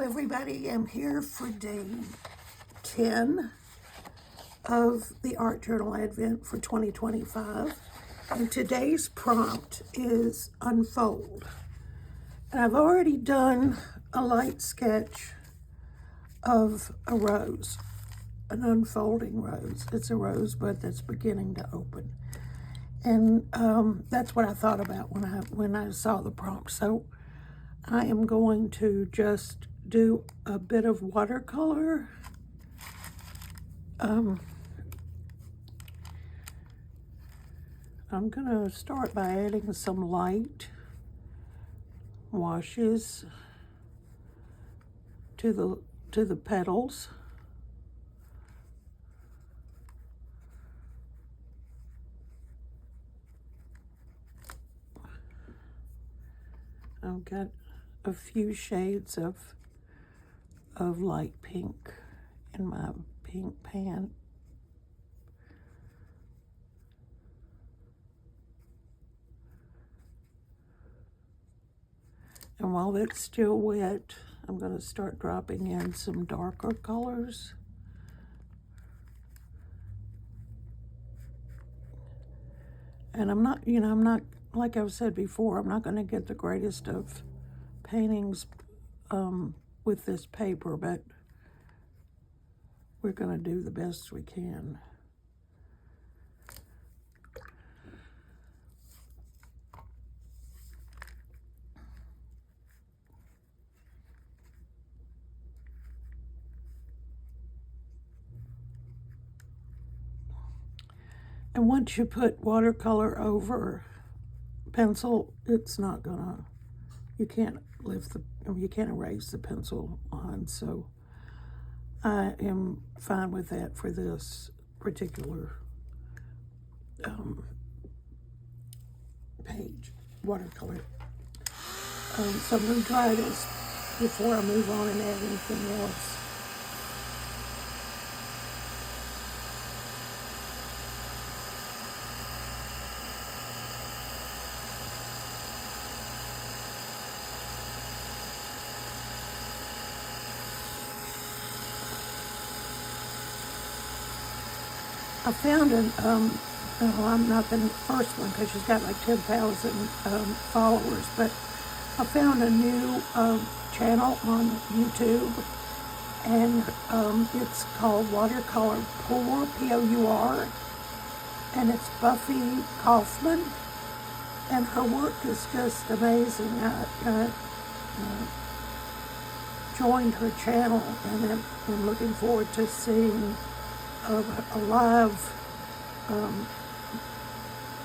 everybody. I'm here for day 10 of the Art Journal Advent for 2025. And today's prompt is unfold. And I've already done a light sketch of a rose, an unfolding rose. It's a rosebud that's beginning to open. And that's what I thought about when I saw the prompt. So I am going to just do a bit of watercolor. I'm going to start by adding some light washes to the petals. I've got a few shades of light pink in my pink pan. And while it's still wet, I'm going to start dropping in some darker colors. And I'm not, like I've said before, I'm not going to get the greatest of paintings with this paper, but we're going to do the best we can. And once you put watercolor over pencil, it's not gonna, you can't erase the pencil on, so I am fine with that for this particular page, watercolor. So I'm gonna dry this before I move on and add anything else. I found I'm not the first one because she's got like 10,000 followers, but I found a new channel on YouTube, and it's called Watercolor Pour, P-O-U-R, and it's Buffy Kaufman, and her work is just amazing. I joined her channel, and I'm looking forward to seeing a live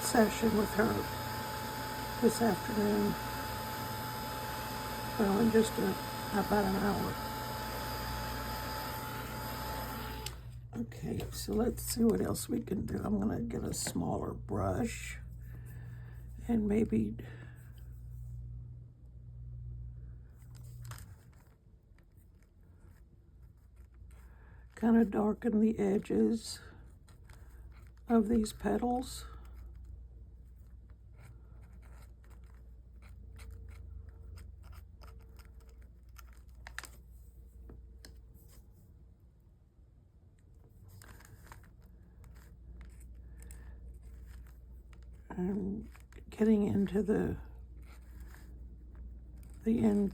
session with her this afternoon. Well, in just about an hour. Okay, so let's see what else we can do. I'm going to get a smaller brush and maybe kind of darken the edges of these petals. And getting into the end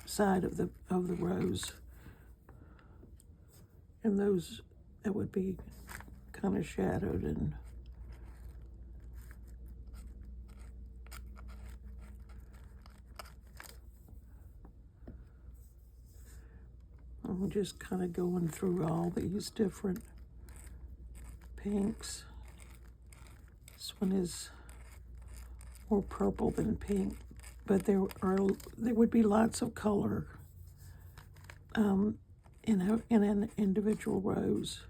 side of the rose. And those that would be kind of shadowed, and I'm just kind of going through all these different pinks. This one is more purple than pink, but there would be lots of color in an individual rose.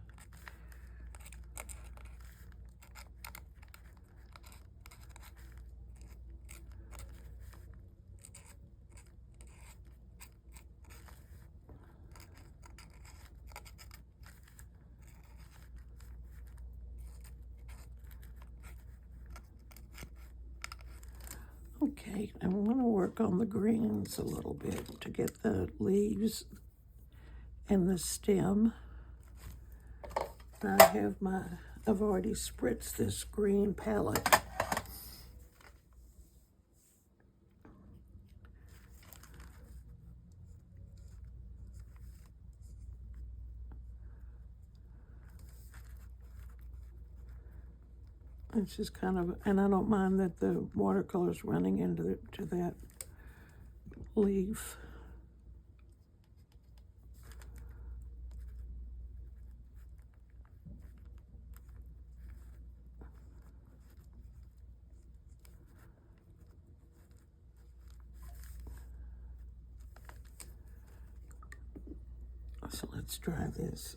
Okay, I'm going to work on the greens a little bit to get the leaves and the stem. I've already spritzed this green palette. It's just kind of, and I don't mind that the watercolor's running into to that leaf. So let's try this.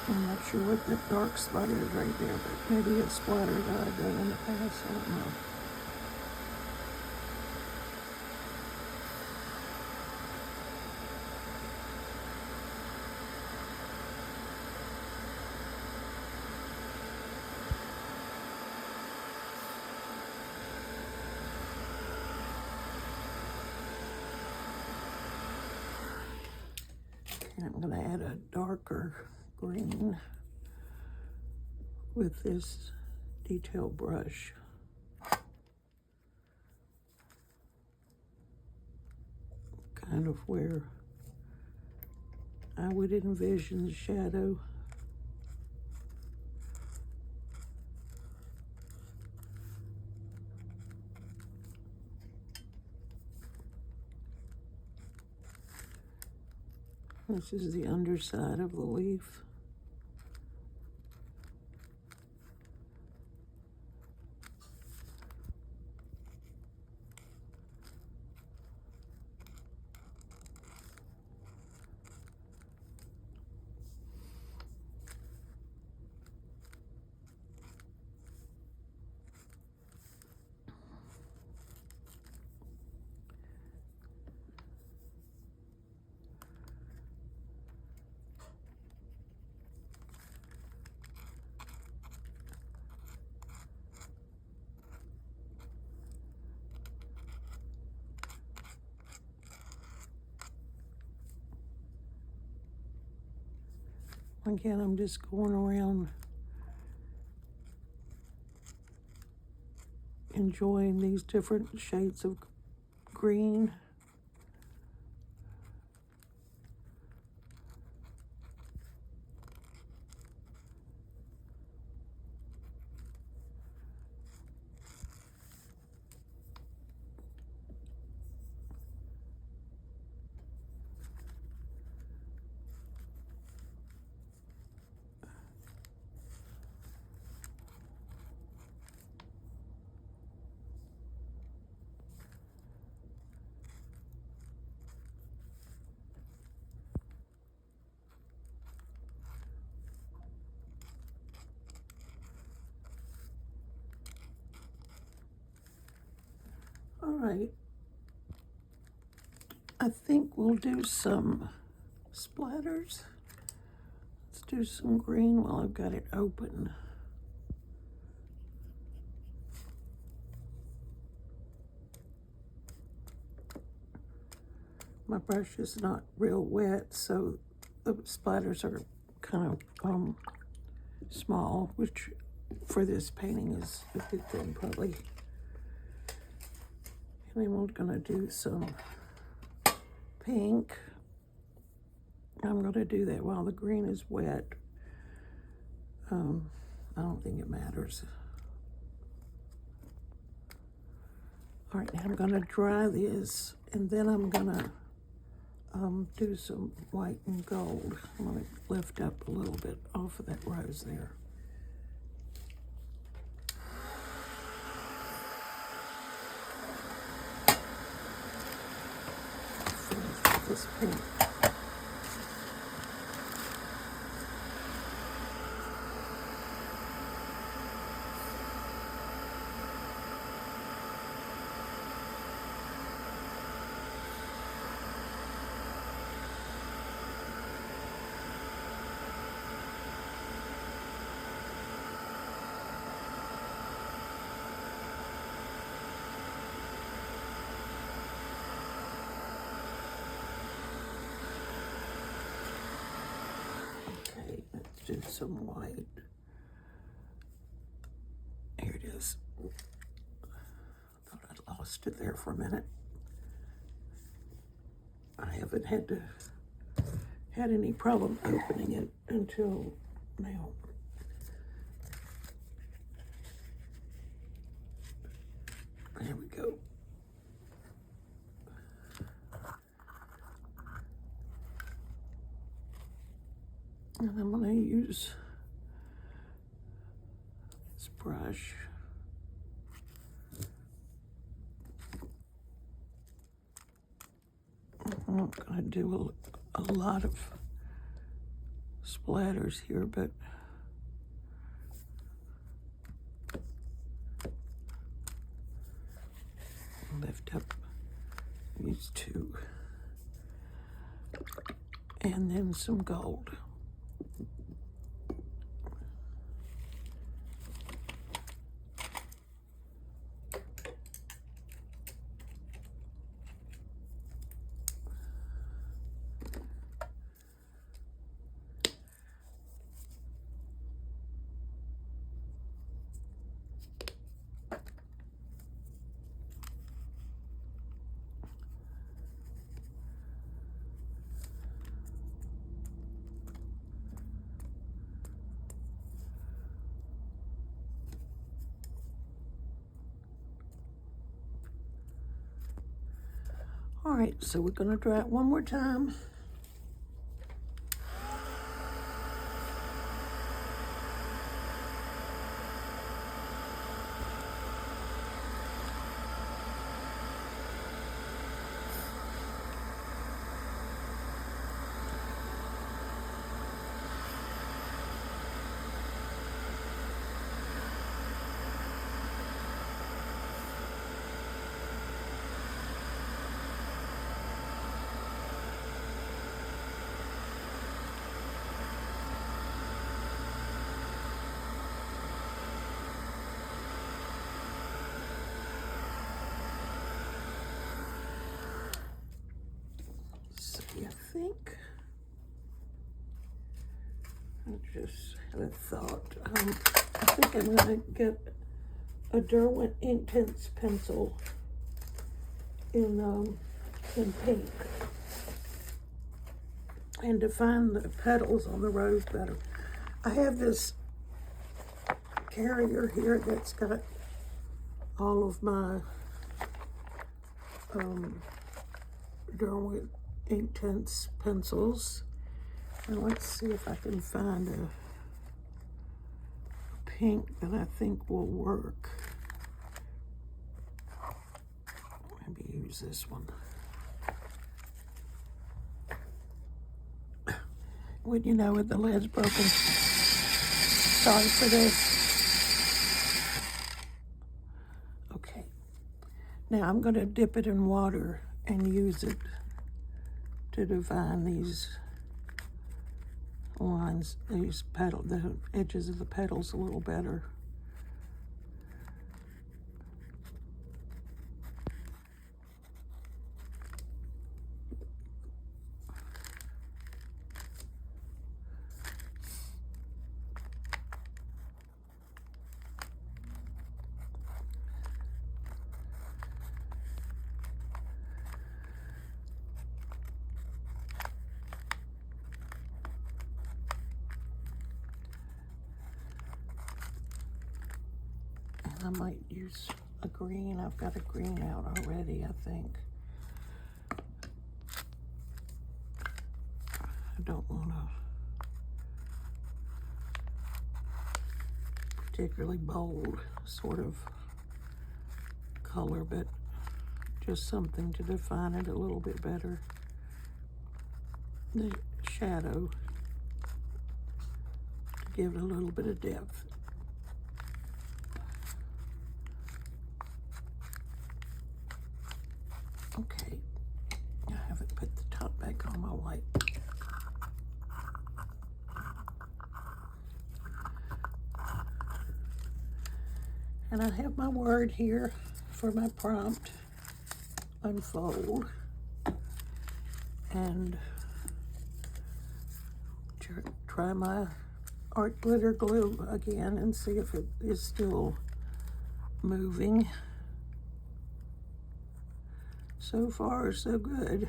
I'm not sure what the dark spot is right there, but maybe it's splatter that I've done in the past. I don't know. And I'm going to add a darker green with this detail brush. Kind of where I would envision the shadow. This is the underside of the leaf. Again, I'm just going around enjoying these different shades of green. All right, I think we'll do some splatters. Let's do some green while I've got it open. My brush is not real wet, so the splatters are kind of small, which for this painting is a good thing, probably. And then we're gonna do some pink. I'm gonna do that while the green is wet. I don't think it matters. All right, now I'm gonna dry this, and then I'm gonna do some white and gold. I'm gonna lift up a little bit off of that rose there. Finish with this pink. Okay, let's do some white. Here it is. Thought I'd lost it there for a minute. I haven't had any problem opening it until now. There we go. And I'm going to use this brush. I'm not going to do a lot of splatters here, but lift up these two. And then some gold. All right, so we're going to dry it one more time. I think I just had a thought. I think I'm going to get a Derwent Inktense pencil in pink and define the petals on the rose better. I have this carrier here that's got all of my Derwent Inktense pencils, and let's see if I can find a pink that I think will work. Maybe use this one. Would you know it, the lid's broken. Sorry for this. Okay, now I'm going to dip it in water and use it to define these lines, the edges of the petals a little better. I might use a green. I've got a green out already, I think. I don't want a particularly bold sort of color, but just something to define it a little bit better. The shadow, to give it a little bit of depth. Okay, I haven't put the top back on my white. And I have my word here for my prompt, unfold, and try my art glitter glue again and see if it is still moving. So far, so good.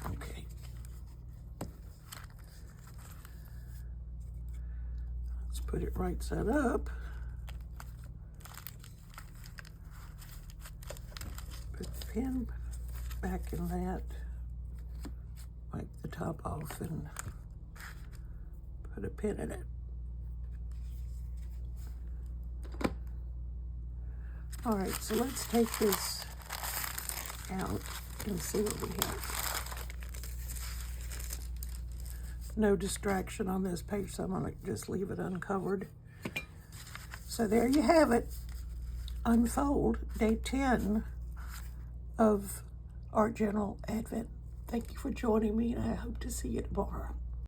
Okay. Let's put it right side up. Put the pen back in that. Wipe the top off and put a pin in it. All right, so let's take this out and see what we have. No distraction on this page, so I'm gonna just leave it uncovered. So there you have it. Unfold, day 10 of Art Journal Advent. Thank you for joining me, and I hope to see you tomorrow.